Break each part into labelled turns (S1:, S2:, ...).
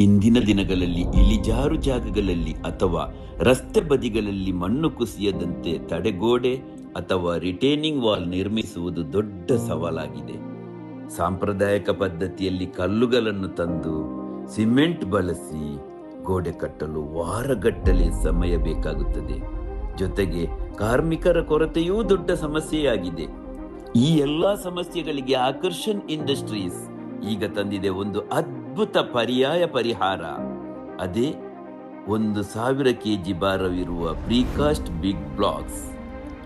S1: ಇಂದಿನ ದಿನಗಳಲ್ಲಿ ಇಳಿಜಾರು ಜಾಗಗಳಲ್ಲಿ ಅಥವಾ ರಸ್ತೆ ಬದಿಗಳಲ್ಲಿ ಮಣ್ಣು ಕುಸಿಯದಂತೆ ತಡೆಗೋಡೆ ಅಥವಾ ರಿಟೇನಿಂಗ್ ವಾಲ್ ನಿರ್ಮಿಸುವುದು ದೊಡ್ಡ ಸವಾಲಾಗಿದೆ. ಸಾಂಪ್ರದಾಯಿಕ ಪದ್ಧತಿಯಲ್ಲಿ ಕಲ್ಲುಗಳನ್ನು ತಂದು ಸಿಮೆಂಟ್ ಬಳಸಿ ಗೋಡೆ ಕಟ್ಟಲು ವಾರಗಟ್ಟಲೆ ಸಮಯ ಬೇಕಾಗುತ್ತದೆ. ಜೊತೆಗೆ ಕಾರ್ಮಿಕರ ಕೊರತೆಯೂ ದೊಡ್ಡ ಸಮಸ್ಯೆಯಾಗಿದೆ. ಈ ಎಲ್ಲ ಸಮಸ್ಯೆಗಳಿಗೆ ಆಕರ್ಷಣ್ ಇಂಡಸ್ಟ್ರೀಸ್ ಈಗ ತಂದಿದೆ ಒಂದು ಅದ್ಭುತ ಪರ್ಯಾಯ ಪರಿಹಾರ. ಅದೇ 1000 kg ಭಾರವಿರುವ ಪ್ರೀಕಾಸ್ಟ್ ಬಿಗ್ ಬ್ಲಾಕ್ಸ್.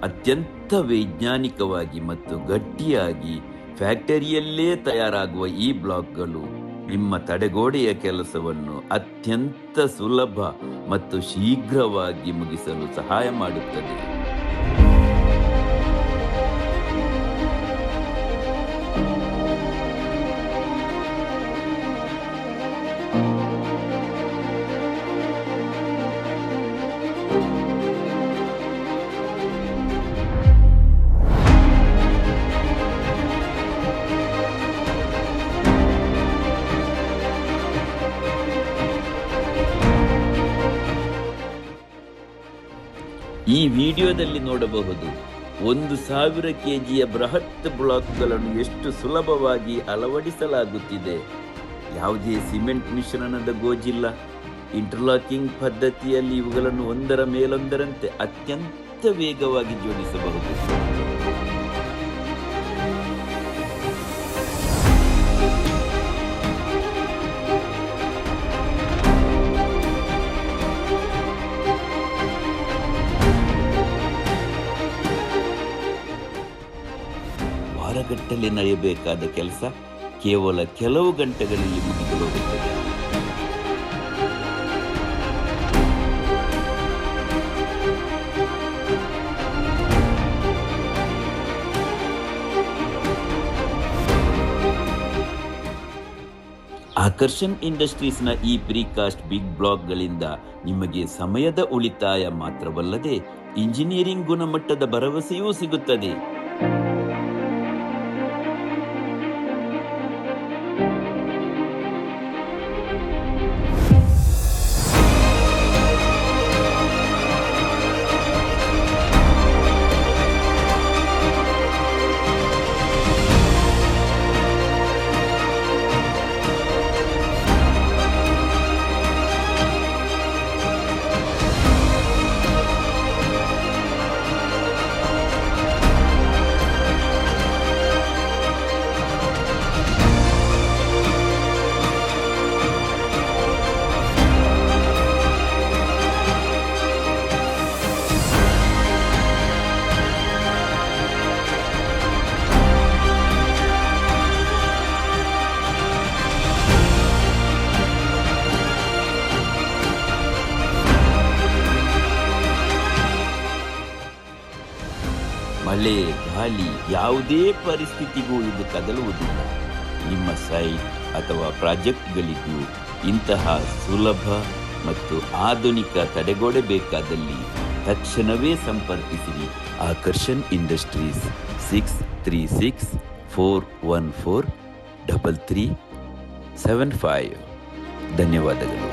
S1: ಅತ್ಯಂತ ವೈಜ್ಞಾನಿಕವಾಗಿ ಮತ್ತು ಗಟ್ಟಿಯಾಗಿ ಫ್ಯಾಕ್ಟರಿಯಲ್ಲೇ ತಯಾರಾಗುವ ಈ ಬ್ಲಾಕ್ಗಳು ನಿಮ್ಮ ತಡೆಗೋಡೆಯ ಕೆಲಸವನ್ನು ಅತ್ಯಂತ ಸುಲಭ ಮತ್ತು ಶೀಘ್ರವಾಗಿ ಮುಗಿಸಲು ಸಹಾಯ ಮಾಡುತ್ತದೆ. ಈ ವಿಡಿಯೋದಲ್ಲಿ ನೋಡಬಹುದು 1000 kgಯ ಬೃಹತ್ ಬ್ಲಾಕ್ಗಳನ್ನು ಎಷ್ಟು ಸುಲಭವಾಗಿ ಅಳವಡಿಸಲಾಗುತ್ತಿದೆ. ಯಾವುದೇ ಸಿಮೆಂಟ್ ಮಿಶ್ರಣದ ಗೋಜಿಲ್ಲ. ಇಂಟರ್ಲಾಕಿಂಗ್ ಪದ್ಧತಿಯಲ್ಲಿ ಇವುಗಳನ್ನು ಒಂದರ ಮೇಲೊಂದರಂತೆ ಅತ್ಯಂತ ವೇಗವಾಗಿ ಜೋಡಿಸಬಹುದು. ವಾರಗಟ್ಟಲೆ ನಡೆಯಬೇಕಾದ ಕೆಲಸ ಕೇವಲ ಕೆಲವು ಗಂಟೆಗಳಲ್ಲಿ ಮುಗಿದು ಹೋಗುತ್ತದೆ. ಆಕರ್ಷಣ್ ಇಂಡಸ್ಟ್ರೀಸ್ನ ಈ ಪ್ರೀಕಾಸ್ಟ್ ಬಿಗ್ ಬ್ಲಾಕ್ಗಳಿಂದ ನಿಮಗೆ ಸಮಯದ ಉಳಿತಾಯ ಮಾತ್ರವಲ್ಲದೆ ಇಂಜಿನಿಯರಿಂಗ್ ಗುಣಮಟ್ಟದ ಭರವಸೆಯೂ ಸಿಗುತ್ತದೆ. ಮಳೆ, ಗಾಳಿ, ಯಾವುದೇ ಪರಿಸ್ಥಿತಿಗೂ ಇದು ಕದಲುವುದಿಲ್ಲ. ನಿಮ್ಮ ಸೈಟ್ ಅಥವಾ ಪ್ರಾಜೆಕ್ಟ್ಗಳಿಗೂ ಇಂತಹ ಸುಲಭ ಮತ್ತು ಆಧುನಿಕ ತಡೆಗೋಡೆ ಬೇಕಾದಲ್ಲಿ ತಕ್ಷಣವೇ ಸಂಪರ್ಕಿಸಿರಿ ಆಕರ್ಷಣ್ ಇಂಡಸ್ಟ್ರೀಸ್ 636-414-3375. ಧನ್ಯವಾದಗಳು.